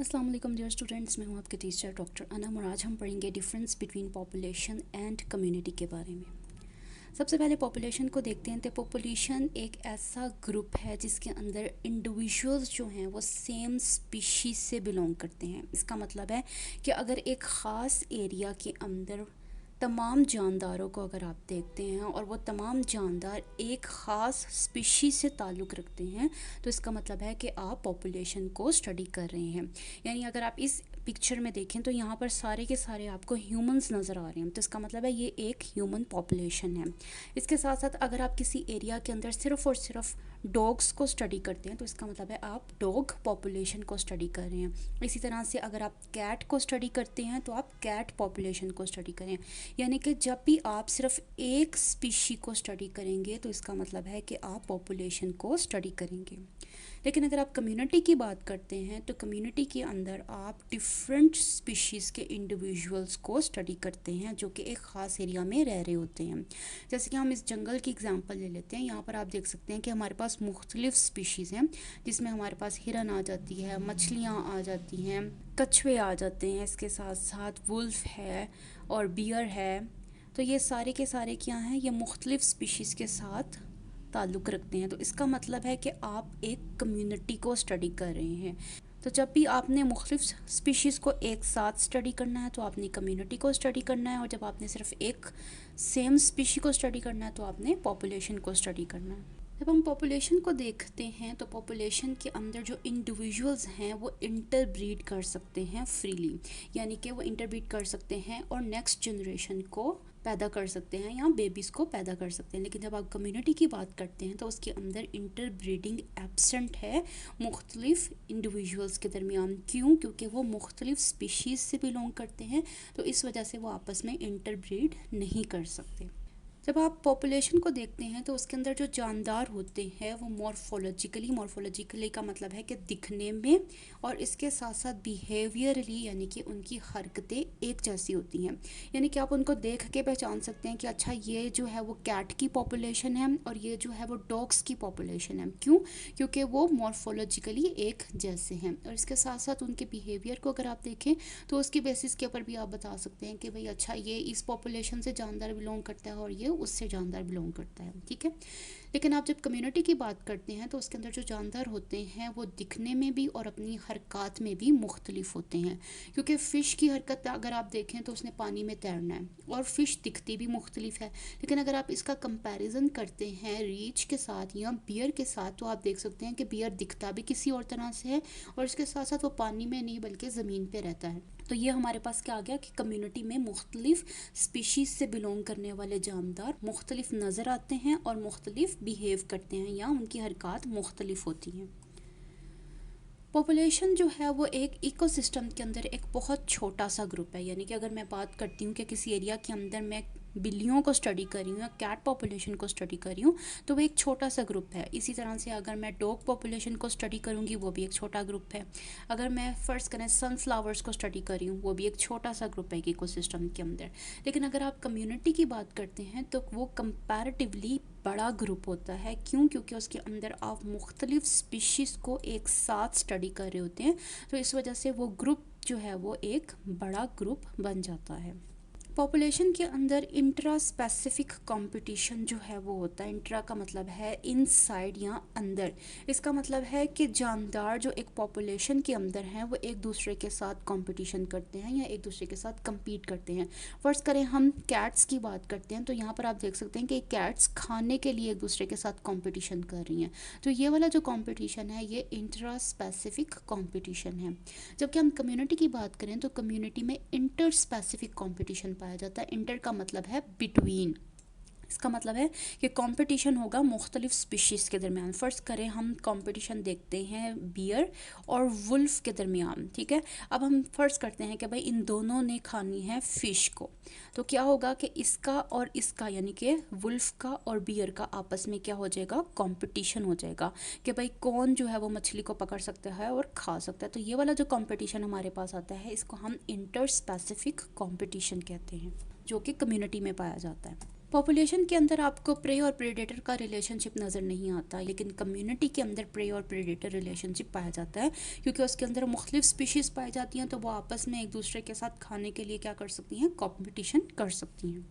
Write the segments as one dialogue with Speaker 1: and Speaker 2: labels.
Speaker 1: अस्सलाम वालेकुम dear students, मैं हूं आपके टीचर डॉक्टर अनम और आज हम पढ़ेंगे difference between population and community के बारे में। सबसे पहले पॉपुलेशन को देखते हैं। तो पॉपुलेशन एक ऐसा ग्रुप है जिसके अंदर इंडिविजुअल्स जो हैं वो सेम स्पीशीज़ से बिलोंग करते हैं। इसका मतलब है कि अगर एक ख़ास एरिया के अंदर तमाम जानदारों को अगर आप देखते हैं और वो तमाम जानदार एक ख़ास स्पीशीज़ से ताल्लुक़ रखते हैं, तो इसका मतलब है कि आप पॉपुलेशन को स्टडी कर रहे हैं। यानी अगर आप इस पिक्चर में देखें तो यहाँ पर सारे के सारे आपको ह्यूमंस नज़र आ रहे हैं, तो इसका मतलब है ये एक ह्यूमन पॉपुलेशन है। इसके साथ साथ अगर आप किसी एरिया के अंदर सिर्फ़ और सिर्फ डॉग्स को स्टडी करते हैं, तो इसका मतलब है आप डॉग पॉपुलेशन को स्टडी कर रहे हैं। इसी तरह से अगर आप कैट को स्टडी करते हैं तो आप कैट पॉपुलेशन को स्टडी करें। यानी कि जब भी आप सिर्फ एक स्पीशी को स्टडी करेंगे तो इसका मतलब है कि आप पॉपुलेशन को स्टडी करेंगे। लेकिन अगर आप कम्युनिटी की बात करते हैं तो कम्युनिटी के अंदर आप डिफरेंट स्पीशीज़ के इंडिविजुअल्स को स्टडी करते हैं जो कि एक ख़ास एरिया में रह रहे होते हैं। जैसे कि हम इस जंगल की एग्जांपल ले लेते हैं। यहाँ पर आप देख सकते हैं कि हमारे पास मुख्तलिफ स्पीशीज़ हैं, जिसमें हमारे पास हिरन आ जाती है, मछलियाँ आ जाती हैं, कछुए आ जाते हैं, इसके साथ साथ वुल्फ है और बियर है। तो ये सारे के सारे क्या हैं, ये मुख्तलिफ स्पीशीज़ के साथ ताल्लुक़ रखते हैं। तो इसका मतलब है कि आप एक कम्युनिटी को स्टडी कर रहे हैं। तो जब भी आपने मुख्तलिफ स्पीशीज़ को एक साथ स्टडी करना है तो आपने कम्युनिटी को स्टडी करना है, और जब आपने सिर्फ एक सेम स्पीशी को स्टडी करना है तो आपने पॉपुलेशन को स्टडी करना है। जब हम पॉपुलेशन को देखते हैं तो पॉपुलेशन के अंदर जो इंडिविजुअल्स हैं वो इंटरब्रीड कर सकते हैं फ्रीली, यानी कि वो इंटरब्रीड कर सकते हैं और नेक्स्ट जनरेशन को पैदा कर सकते हैं या बेबीज़ को पैदा कर सकते हैं। लेकिन जब आप कम्युनिटी की बात करते हैं तो उसके अंदर इंटरब्रीडिंग एब्सेंट है मुख्तलिफ इंडिविजुअल्स के दरमियान। क्यों? क्योंकि वो मुख्तलिफ स्पीशीज़ से बिलोंग करते हैं, तो इस वजह से वो आपस में इंटरब्रीड नहीं कर सकते। जब आप पॉपुलेशन को देखते हैं तो उसके अंदर जो जानदार होते हैं वो मॉर्फोलॉजिकली का मतलब है कि दिखने में, और इसके साथ साथ बिहेवियरली यानी कि उनकी हरकतें एक जैसी होती हैं। यानी कि आप उनको देख के पहचान सकते हैं कि अच्छा ये जो है वो कैट की पॉपुलेशन है और ये जो है वो डॉग्स की पॉपुलेशन है। क्यों? क्योंकि वो मॉर्फोलॉजिकली एक जैसे हैं। और इसके साथ साथ उनके बिहेवियर को अगर आप देखें तो उसकी बेसिस के ऊपर भी आप बता सकते हैं कि भाई अच्छा ये इस पॉपुलेशन से जानदार बिलोंग करता है और ये उससे जानदार बिलोंग करता है। ठीक है। लेकिन आप जब कम्युनिटी की बात करते हैं तो उसके अंदर जो जानदार होते हैं वो दिखने में भी और अपनी हरकत में भी मुख्तलिफ होते हैं। क्योंकि फ़िश की हरकत अगर आप देखें तो उसने पानी में तैरना है और फ़िश दिखती भी मुख्तलिफ है। लेकिन अगर आप इसका कंपैरिजन करते हैं रीछ के साथ या बियर के साथ तो आप देख सकते हैं कि बियर दिखता भी किसी और तरह से है और इसके साथ साथ वो पानी में नहीं बल्कि ज़मीन पर रहता है। तो ये हमारे पास क्या आ गया कि कम्युनिटी में मुख्तलिफ स्पीशीज़ से बिलोंग करने वाले जानदार मुख्तलिफ नज़र आते हैं और मुख्तलिफ बिहेव करते हैं या उनकी हरकत मुख्तलिफ होती हैं। पॉपुलेशन जो है वो एक इकोसिस्टम के अंदर एक बहुत छोटा सा ग्रुप है। यानी कि अगर मैं बात करती हूँ कि किसी एरिया के अंदर मैं बिल्लियों को स्टडी कर रही हूँ या कैट पॉपुलेशन को स्टडी कर रही हूँ तो वो एक छोटा सा ग्रुप है। इसी तरह से अगर मैं डॉग पॉपुलेशन को स्टडी करूँगी वो भी एक छोटा ग्रुप है। अगर मैं फ़र्ज़ करें सनफ्लावर्स को स्टडी कर रही हूँ वो भी एक छोटा सा ग्रुप है इकोसिस्टम के अंदर। लेकिन अगर आप कम्युनिटी की बात करते हैं तो वो कंपैरेटिवली बड़ा ग्रुप होता है। क्यों? क्योंकि उसके अंदर आप मुख्तलिफ स्पीशीज़ को एक साथ स्टडी कर रहे होते हैं, तो इस वजह से वो ग्रुप जो है वो एक बड़ा ग्रुप बन जाता है। पॉपुलेशन के अंदर इंट्रा स्पेसिफिक कंपटीशन जो है वो होता है। इंट्रा का मतलब है इनसाइड या अंदर। इसका मतलब है कि जानदार जो एक पॉपुलेशन के अंदर हैं वो एक दूसरे के साथ कंपटीशन करते हैं या एक दूसरे के साथ compete करते हैं। फ़र्ज़ करें हम कैट्स की बात करते हैं तो यहाँ पर आप देख सकते हैं कि कैट्स खाने के लिए एक दूसरे के साथ कंपटीशन कर रही हैं। तो ये वाला जो कंपटीशन है ये इंट्रा स्पेसिफिक कंपटीशन है। जबकि हम कम्युनिटी की बात करें तो कम्युनिटी में इंटर स्पेसिफिक कंपटीशन पाया जाता है। इंटर का मतलब है बिटवीन। इसका मतलब है कि कंपटीशन होगा मुख्तलिफ स्पीशीज़ के दरमियान। फ़र्ज़ करें हम कंपटीशन देखते हैं बियर और वुल्फ के दरमियान। ठीक है। अब हम फ़र्ज़ करते हैं कि भाई इन दोनों ने खानी है फ़िश को, तो क्या होगा कि इसका और इसका यानी कि वुल्फ का और बियर का आपस में क्या हो जाएगा, कंपटीशन हो जाएगा कि भाई कौन जो है वो मछली को पकड़ सकता है और खा सकता है। तो ये वाला जो कंपटीशन हमारे पास आता है इसको हम इंटर स्पेसिफिक कंपटीशन कहते हैं, जो कि कम्युनिटी में पाया जाता है। पॉपुलेशन के अंदर आपको प्रे और प्रेडेटर का रिलेशनशिप नज़र नहीं आता, लेकिन कम्युनिटी के अंदर प्रे और प्रेडेटर रिलेशनशिप पाया जाता है, क्योंकि उसके अंदर मुख्तलिफ स्पीशीज़ पाई जाती हैं, तो वो आपस में एक दूसरे के साथ खाने के लिए क्या कर सकती हैं, कॉम्पिटिशन कर सकती हैं।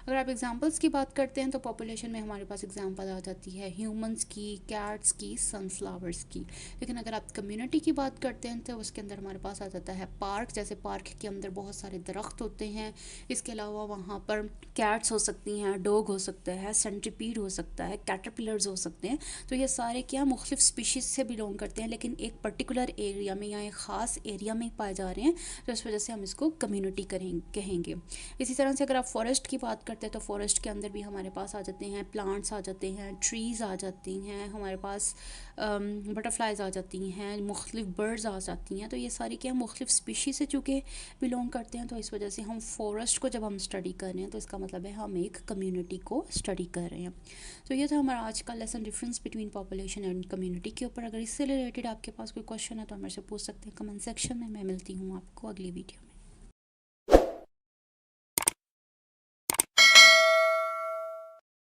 Speaker 1: अगर आप एग्जांपल्स की बात करते हैं तो पॉपुलेशन में हमारे पास एग्जांपल आ जाती है ह्यूमंस की, कैट्स की, सनफ्लावर्स की। लेकिन अगर आप कम्युनिटी की बात करते हैं तो उसके अंदर हमारे पास आ जाता है पार्क, जैसे पार्क के अंदर बहुत सारे दरख्त होते हैं। इसके अलावा वहाँ पर कैट्स हो सकती हैं, डॉग हो सकता है, सेंट्रीपीड हो सकता है, कैटरपिलर्स हो सकते हैं। तो ये सारे क्या मुख्तलिफ स्पीशीज़ से बिलोंग करते हैं, लेकिन एक पर्टिकुलर एरिया में या एक ख़ास एरिया में पाए जा रहे हैं, तो इस वजह से हम इसको कम्युनिटी कहेंगे। इसी तरह से अगर आप फॉरेस्ट की बात करते हैं तो फॉरेस्ट के अंदर भी हमारे पास आ जाते हैं प्लांट्स, आ जाते हैं ट्रीज़, आ जाती हैं हमारे पास बटरफ्लाइज आ जाती हैं, मुख्तलिफ बर्ड्स आ जाती हैं। तो ये सारी क्या मुख्तलिफ स्पीशीज़ से चूँकि बिलोंग करते हैं, तो इस वजह से हम फॉरेस्ट को जब हम स्टडी कर रहे हैं तो इसका मतलब है हम एक कम्युनिटी को स्टडी कर रहे हैं। तो ये था हमारा आज का lesson, difference between population and community के ऊपर। अगर इससे रिलेटेड आपके पास कोई क्वेश्चन है तो हमारे से पूछ सकते हैं कमेंट सेक्शन में। मैं मिलती हूँ आपको अगली वीडियो में।